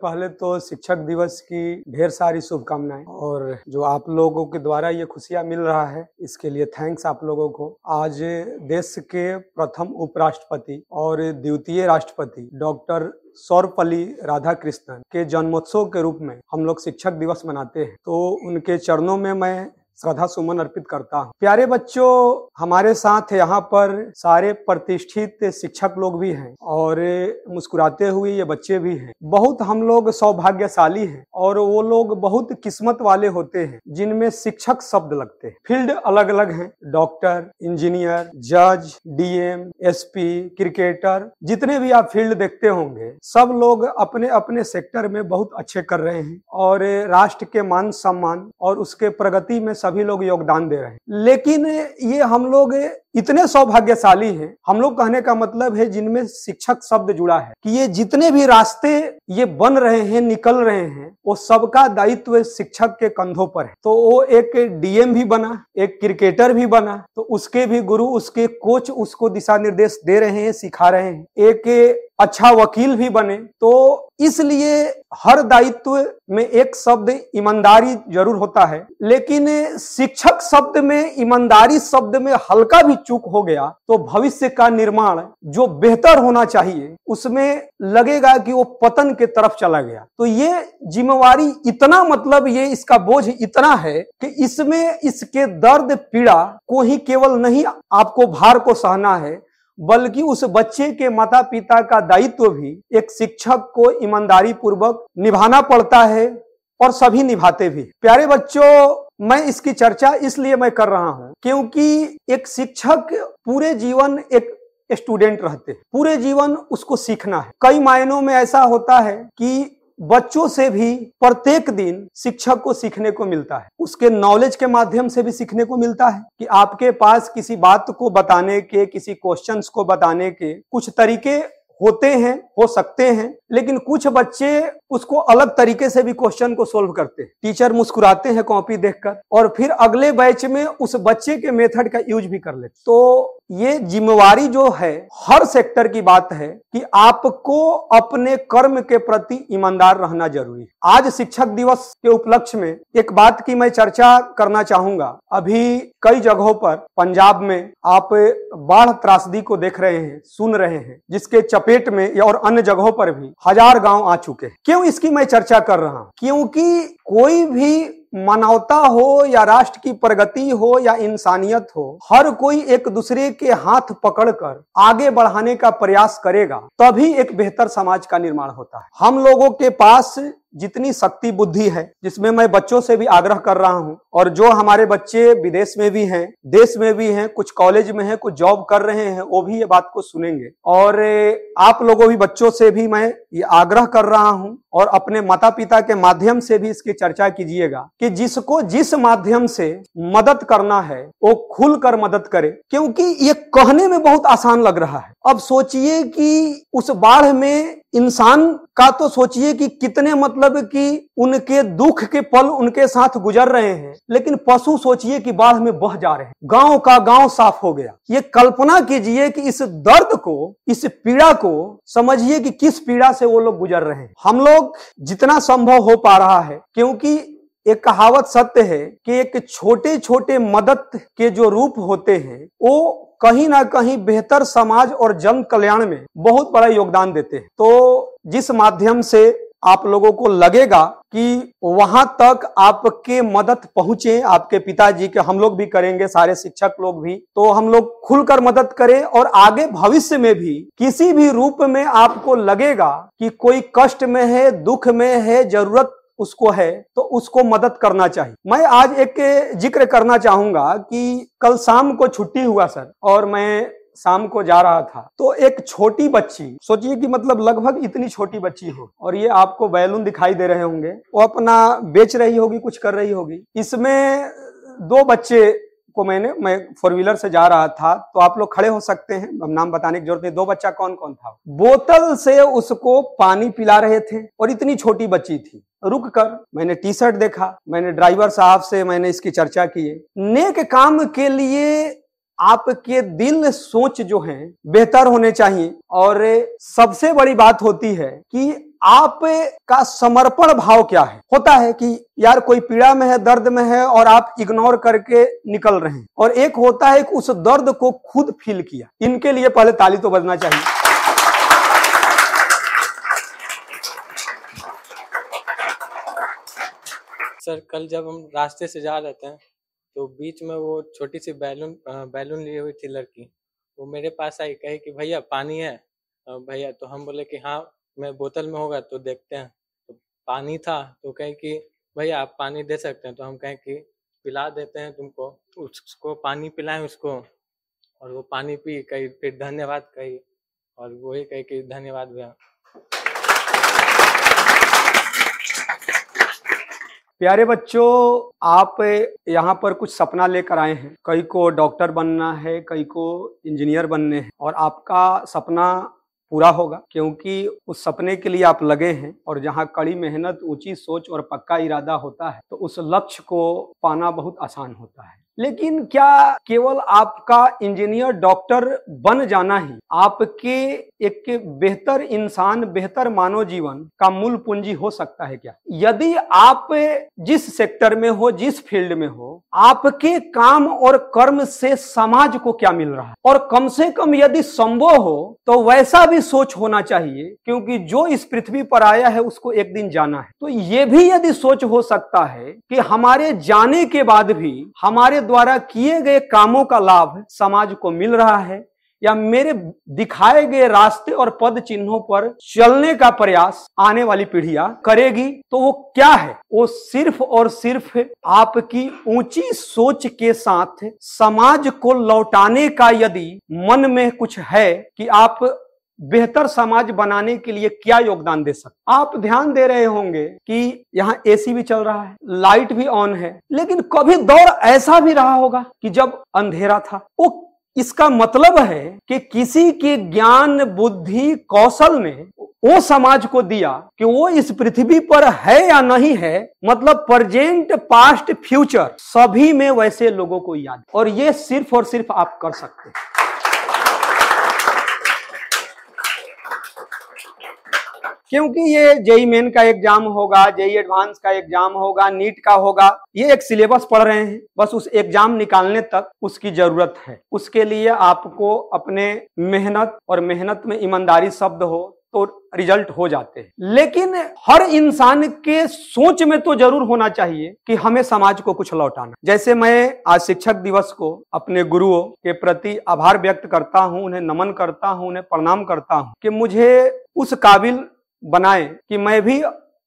पहले तो शिक्षक दिवस की ढेर सारी शुभकामनाएं, और जो आप लोगों के द्वारा ये खुशियां मिल रहा है इसके लिए थैंक्स आप लोगों को। आज देश के प्रथम उपराष्ट्रपति और द्वितीय राष्ट्रपति डॉक्टर सर्वपल्ली राधाकृष्णन के जन्मोत्सव के रूप में हम लोग शिक्षक दिवस मनाते हैं, तो उनके चरणों में मैं श्रद्धा सुमन अर्पित करता हूँ। प्यारे बच्चों, हमारे साथ यहाँ पर सारे प्रतिष्ठित शिक्षक लोग भी हैं और मुस्कुराते हुए ये बच्चे भी हैं। बहुत हम लोग सौभाग्यशाली हैं और वो लोग बहुत किस्मत वाले होते हैं जिनमें शिक्षक शब्द लगते हैं। फील्ड अलग अलग हैं, डॉक्टर, इंजीनियर, जज, डीएम, एसपी, क्रिकेटर, जितने भी आप फील्ड देखते होंगे सब लोग अपने अपने सेक्टर में बहुत अच्छे कर रहे हैं और राष्ट्र के मान सम्मान और उसके प्रगति में सभी लोग योगदान दे रहे हैं। लेकिन ये हम लोग इतने सौभाग्यशाली हैं, हम लोग कहने का मतलब है जिनमें शिक्षक शब्द जुड़ा है, कि ये जितने भी रास्ते ये बन रहे हैं, निकल रहे हैं, वो सबका दायित्व शिक्षक के कंधों पर है। तो वो एक डीएम भी बना, एक क्रिकेटर भी बना, तो उसके भी गुरु, उसके कोच उसको दिशा निर्देश दे रहे हैं, सिखा रहे हैं। एक अच्छा वकील भी बने। तो इसलिए हर दायित्व में एक शब्द ईमानदारी जरूर होता है, लेकिन शिक्षक शब्द में, ईमानदारी शब्द में हल्का भी चूक हो गया तो भविष्य का निर्माण जो बेहतर होना चाहिए उसमें लगेगा कि वो पतन के तरफ चला गया। तो ये जिम्मेवारी इतना, मतलब ये इसका बोझ इतना है कि इसमें इसके दर्द पीड़ा को ही केवल नहीं आपको भार को सहना है, बल्कि उस बच्चे के माता पिता का दायित्व भी एक शिक्षक को ईमानदारी पूर्वक निभाना पड़ता है और सभी निभाते भी। प्यारे बच्चों, मैं इसकी चर्चा इसलिए मैं कर रहा हूं क्योंकि एक शिक्षक पूरे जीवन एक स्टूडेंट रहते हैं, पूरे जीवन उसको सीखना है। कई मायनों में ऐसा होता है कि बच्चों से भी प्रत्येक दिन शिक्षक को सीखने को मिलता है, उसके नॉलेज के माध्यम से भी सीखने को मिलता है कि आपके पास किसी बात को बताने के, किसी क्वेश्चंस को बताने के कुछ तरीके होते हैं, हो सकते हैं, लेकिन कुछ बच्चे उसको अलग तरीके से भी क्वेश्चन को सोल्व करते हैं। टीचर मुस्कुराते हैं कॉपी देखकर और फिर अगले बैच में उस बच्चे के मेथड का यूज भी कर लेते। तो ये जिम्मेवारी जो है हर सेक्टर की बात है कि आपको अपने कर्म के प्रति ईमानदार रहना जरूरी है। आज शिक्षक दिवस के उपलक्ष्य में एक बात की मैं चर्चा करना चाहूंगा। अभी कई जगहों पर पंजाब में आप बाढ़ त्रासदी को देख रहे हैं, सुन रहे हैं, जिसके चपेट में और अन्य जगहों पर भी 1000 गांव आ चुके हैं। क्यों इसकी मैं चर्चा कर रहा हूं? क्योंकि कोई भी मानवता हो या राष्ट्र की प्रगति हो या इंसानियत हो, हर कोई एक दूसरे के हाथ पकड़कर आगे बढ़ाने का प्रयास करेगा, तभी एक बेहतर समाज का निर्माण होता है। हम लोगों के पास जितनी शक्ति बुद्धि है, जिसमें मैं बच्चों से भी आग्रह कर रहा हूं, और जो हमारे बच्चे विदेश में भी हैं, देश में भी हैं, कुछ कॉलेज में हैं, कुछ जॉब कर रहे हैं, वो भी ये बात को सुनेंगे। और आप लोगों भी बच्चों से भी मैं ये आग्रह कर रहा हूं और अपने माता पिता के माध्यम से भी इसकी चर्चा कीजिएगा कि जिसको जिस माध्यम से मदद करना है वो खुलकर मदद करे। क्योंकि ये कहने में बहुत आसान लग रहा है। अब सोचिए कि उस बाढ़ में इंसान का तो सोचिए कि कितने, मतलब कि उनके दुख के पल उनके साथ गुजर रहे हैं, लेकिन पशु सोचिए कि बाढ़ में बह जा रहे हैं, गांव का गांव साफ हो गया। ये कल्पना कीजिए कि इस दर्द को, इस पीड़ा को समझिए कि किस पीड़ा से वो लोग गुजर रहे हैं। हम लोग जितना संभव हो पा रहा है, क्योंकि एक कहावत सत्य है कि एक छोटे छोटे मदद के जो रूप होते हैं वो कहीं ना कहीं बेहतर समाज और जन कल्याण में बहुत बड़ा योगदान देते हैं। तो जिस माध्यम से आप लोगों को लगेगा कि वहां तक आपके मदद पहुंचे, आपके पिताजी के, हम लोग भी करेंगे, सारे शिक्षक लोग भी, तो हम लोग खुलकर मदद करें। और आगे भविष्य में भी किसी भी रूप में आपको लगेगा कि कोई कष्ट में है, दुख में है, जरूरत उसको है, तो उसको मदद करना चाहिए। मैं आज एक जिक्र करना चाहूंगा कि कल शाम को छुट्टी हुआ सर, और मैं शाम को जा रहा था, तो एक छोटी बच्ची, सोचिए कि मतलब लगभग इतनी छोटी बच्ची हो, और ये आपको बैलून दिखाई दे रहे होंगे, वो अपना बेच रही होगी, कुछ कर रही होगी। इसमें 2 बच्चे को मैं 4 व्हीलर से जा रहा था, तो आप लोग खड़े हो सकते हैं, हम नाम बताने की जरूरत नहीं। 2 बच्चा कौन कौन था, बोतल से उसको पानी पिला रहे थे और इतनी छोटी बच्ची थी। रुक कर मैंने टी शर्ट देखा, मैंने ड्राइवर साहब से मैंने इसकी चर्चा की है। नेक काम के लिए आपके दिल सोच जो है बेहतर होने चाहिए, और सबसे बड़ी बात होती है कि आप का समर्पण भाव क्या है। होता है कि यार कोई पीड़ा में है, दर्द में है और आप इग्नोर करके निकल रहे हैं, और एक होता है कि उस दर्द को खुद फील किया। इनके लिए पहले ताली तो बजना चाहिए। सर, कल जब हम रास्ते से जा रहे थे तो बीच में वो छोटी सी बैलून ली हुई थी लड़की, वो मेरे पास आई, कहे कि भैया पानी है भैया। तो हम बोले कि हाँ, मैं बोतल में होगा तो देखते हैं। तो पानी था, तो कहे कि भैया आप पानी दे सकते हैं। तो हम कहें कि पिला देते हैं तुमको। उसको पानी पिलाएं उसको, और वो पानी पी, कही फिर धन्यवाद कही, और वही कही कि धन्यवाद भैया। प्यारे बच्चों, आप यहाँ पर कुछ सपना लेकर आए हैं। कई को डॉक्टर बनना है, कई को इंजीनियर बनने हैं, और आपका सपना पूरा होगा, क्योंकि उस सपने के लिए आप लगे हैं। और जहाँ कड़ी मेहनत, ऊंची सोच और पक्का इरादा होता है, तो उस लक्ष्य को पाना बहुत आसान होता है। लेकिन क्या केवल आपका इंजीनियर, डॉक्टर बन जाना ही आपके एक बेहतर इंसान, बेहतर मानव जीवन का मूल पूंजी हो सकता है क्या? यदि आप जिस सेक्टर में हो, जिस फील्ड में हो, आपके काम और कर्म से समाज को क्या मिल रहा है, और कम से कम यदि संभव हो तो वैसा भी सोच होना चाहिए, क्योंकि जो इस पृथ्वी पर आया है उसको एक दिन जाना है। तो ये भी यदि सोच हो सकता है कि हमारे जाने के बाद भी हमारे द्वारा किए गए कामों का लाभ समाज को मिल रहा है, या मेरे दिखाए गए रास्ते और पद चिन्हों पर चलने का प्रयास आने वाली पीढ़ियां करेगी, तो वो क्या है? वो सिर्फ और सिर्फ आपकी ऊंची सोच के साथ समाज को लौटाने का यदि मन में कुछ है कि आप बेहतर समाज बनाने के लिए क्या योगदान दे सकते। आप ध्यान दे रहे होंगे कि यहाँ एसी भी चल रहा है, लाइट भी ऑन है, लेकिन कभी दौर ऐसा भी रहा होगा कि जब अंधेरा था। वो इसका मतलब है कि किसी के ज्ञान, बुद्धि, कौशल ने वो समाज को दिया कि वो इस पृथ्वी पर है या नहीं है, मतलब प्रेजेंट, पास्ट, फ्यूचर सभी में वैसे लोगों को याद, और ये सिर्फ और सिर्फ आप कर सकते हैं। क्योंकि ये जेईई मेन का एग्जाम होगा, जेईई एडवांस का एग्जाम होगा, नीट का होगा, ये एक सिलेबस पढ़ रहे हैं, बस उस एग्जाम निकालने तक उसकी जरूरत है। उसके लिए आपको अपने मेहनत, और मेहनत में ईमानदारी शब्द हो तो रिजल्ट हो जाते हैं। लेकिन हर इंसान के सोच में तो जरूर होना चाहिए कि हमें समाज को कुछ लौटाना। जैसे मैं आज शिक्षक दिवस को अपने गुरुओं के प्रति आभार व्यक्त करता हूं, उन्हें नमन करता हूं, उन्हें प्रणाम करता हूं कि मुझे उस काबिल बनाए कि मैं भी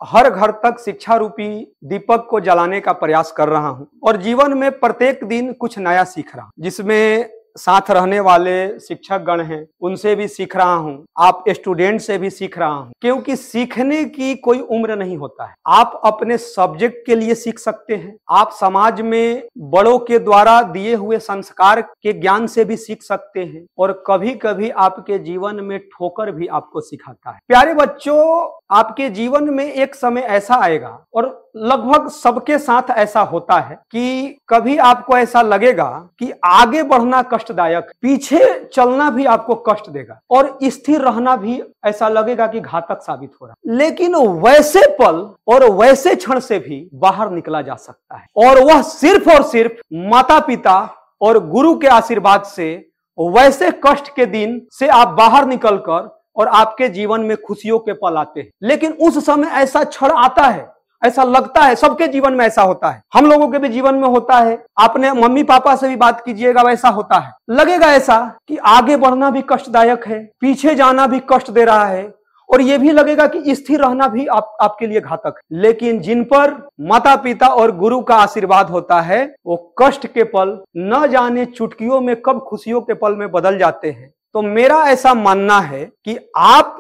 हर घर तक शिक्षा रूपी दीपक को जलाने का प्रयास कर रहा हूं, और जीवन में प्रत्येक दिन कुछ नया सीख रहा हूं, जिसमें साथ रहने वाले शिक्षक गण हैं उनसे भी सीख रहा हूं, आप स्टूडेंट से भी सीख रहा हूं, क्योंकि सीखने की कोई उम्र नहीं होता है। आप अपने सब्जेक्ट के लिए सीख सकते हैं, आप समाज में बड़ों के द्वारा दिए हुए संस्कार के ज्ञान से भी सीख सकते हैं, और कभी कभी आपके जीवन में ठोकर भी आपको सिखाता है। प्यारे बच्चों, आपके जीवन में एक समय ऐसा आएगा, और लगभग सबके साथ ऐसा होता है, कि कभी आपको ऐसा लगेगा कि आगे बढ़ना कष्टदायक, पीछे चलना भी आपको कष्ट देगा, और स्थिर रहना भी ऐसा लगेगा कि घातक साबित हो रहा है। लेकिन वैसे पल और वैसे क्षण से भी बाहर निकला जा सकता है, और वह सिर्फ और सिर्फ माता पिता और गुरु के आशीर्वाद से वैसे कष्ट के दिन से आप बाहर निकलकर, और आपके जीवन में खुशियों के पल आते हैं। लेकिन उस समय ऐसा क्षण आता है, ऐसा लगता है, सबके जीवन में ऐसा होता है, हम लोगों के भी जीवन में होता है, आपने मम्मी पापा से भी बात कीजिएगा, वैसा होता है। लगेगा ऐसा कि आगे बढ़ना भी कष्टदायक है, पीछे जाना भी कष्ट दे रहा है, और यह भी लगेगा कि स्थिर रहना भी आपके लिए घातक है। लेकिन जिन पर माता पिता और गुरु का आशीर्वाद होता है, वो कष्ट के पल न जाने चुटकियों में कब खुशियों के पल में बदल जाते हैं। तो मेरा ऐसा मानना है कि आप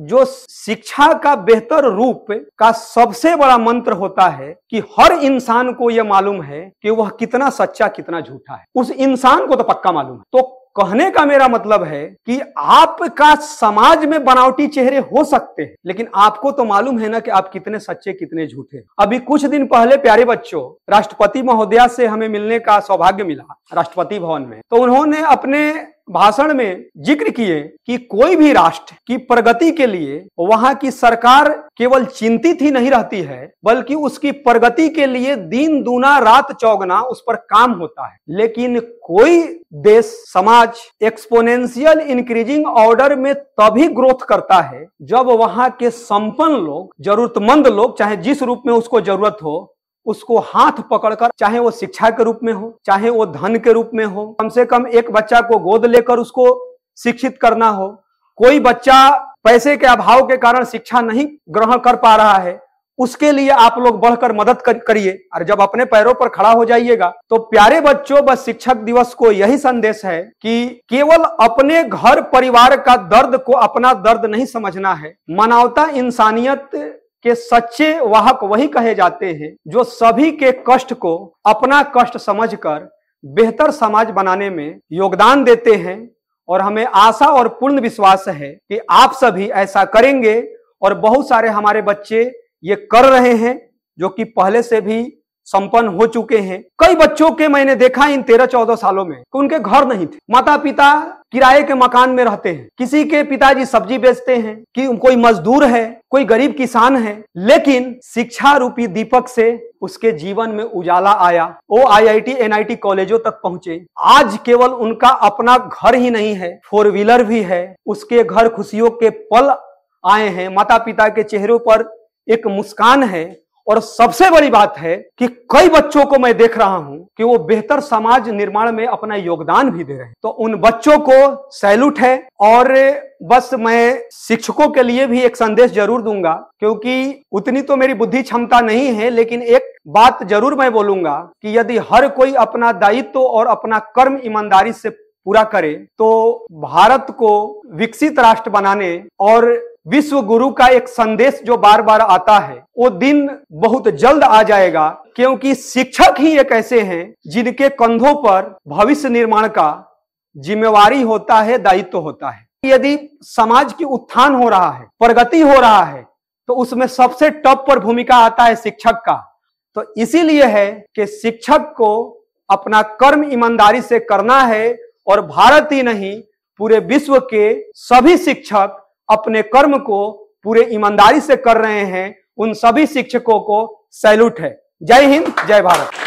जो शिक्षा का बेहतर रूप का सबसे बड़ा मंत्र होता है कि हर इंसान को यह मालूम है कि वह कितना सच्चा कितना झूठा है। उस इंसान को तो पक्का मालूम है। तो कहने का मेरा मतलब है कि आपका समाज में बनावटी चेहरे हो सकते हैं, लेकिन आपको तो मालूम है ना कि आप कितने सच्चे कितने झूठे। अभी कुछ दिन पहले प्यारे बच्चों, राष्ट्रपति महोदया से हमें मिलने का सौभाग्य मिला राष्ट्रपति भवन में। तो उन्होंने अपने भाषण में जिक्र किए कि कोई भी राष्ट्र की प्रगति के लिए वहां की सरकार केवल चिंतित ही नहीं रहती है, बल्कि उसकी प्रगति के लिए दिन दूना रात चौगुना उस पर काम होता है। लेकिन कोई देश समाज एक्सपोनेंशियल इंक्रीजिंग ऑर्डर में तभी ग्रोथ करता है जब वहां के संपन्न लोग, जरूरतमंद लोग, चाहे जिस रूप में उसको जरूरत हो, उसको हाथ पकड़कर, चाहे वो शिक्षा के रूप में हो, चाहे वो धन के रूप में हो, कम से कम एक बच्चा को गोद लेकर उसको शिक्षित करना हो। कोई बच्चा पैसे के अभाव के कारण शिक्षा नहीं ग्रहण कर पा रहा है, उसके लिए आप लोग बढ़कर मदद करिए। और जब अपने पैरों पर खड़ा हो जाइएगा तो प्यारे बच्चों, बस शिक्षक दिवस को यही संदेश है कि केवल अपने घर परिवार का दर्द को अपना दर्द नहीं समझना है। मानवता, इंसानियत के सच्चे वाहक वही कहे जाते हैं जो सभी के कष्ट को अपना कष्ट समझकर बेहतर समाज बनाने में योगदान देते हैं। और हमें आशा और पूर्ण विश्वास है कि आप सभी ऐसा करेंगे, और बहुत सारे हमारे बच्चे ये कर रहे हैं जो कि पहले से भी संपन्न हो चुके हैं। कई बच्चों के मैंने देखा इन 13-14 सालों में कि उनके घर नहीं थे, माता पिता किराए के मकान में रहते हैं, किसी के पिताजी सब्जी बेचते हैं, कि कोई मजदूर है, कोई गरीब किसान है, लेकिन शिक्षा रूपी दीपक से उसके जीवन में उजाला आया। वो IIT NIT कॉलेजों तक पहुंचे। आज केवल उनका अपना घर ही नहीं है, 4 व्हीलर भी है, उसके घर खुशियों के पल आए हैं, माता पिता के चेहरों पर एक मुस्कान है। और सबसे बड़ी बात है कि कई बच्चों को मैं देख रहा हूं कि वो बेहतर समाज निर्माण में अपना योगदान भी दे रहे हैं। तो उन बच्चों को सैल्यूट है। और बस मैं शिक्षकों के लिए भी एक संदेश जरूर दूंगा, क्योंकि उतनी तो मेरी बुद्धि क्षमता नहीं है, लेकिन एक बात जरूर मैं बोलूंगा कि यदि हर कोई अपना दायित्व और अपना कर्म ईमानदारी से पूरा करे तो भारत को विकसित राष्ट्र बनाने और विश्व गुरु का एक संदेश जो बार बार आता है, वो दिन बहुत जल्द आ जाएगा। क्योंकि शिक्षक ही एक ऐसे हैं जिनके कंधों पर भविष्य निर्माण का जिम्मेवारी होता है, दायित्व होता है। यदि समाज की उत्थान हो रहा है, प्रगति हो रहा है, तो उसमें सबसे टॉप पर भूमिका आता है शिक्षक का। तो इसीलिए है कि शिक्षक को अपना कर्म ईमानदारी से करना है, और भारत ही नहीं पूरे विश्व के सभी शिक्षक अपने कर्म को पूरे ईमानदारी से कर रहे हैं। उन सभी शिक्षकों को सैल्यूट है। जय हिंद, जय भारत।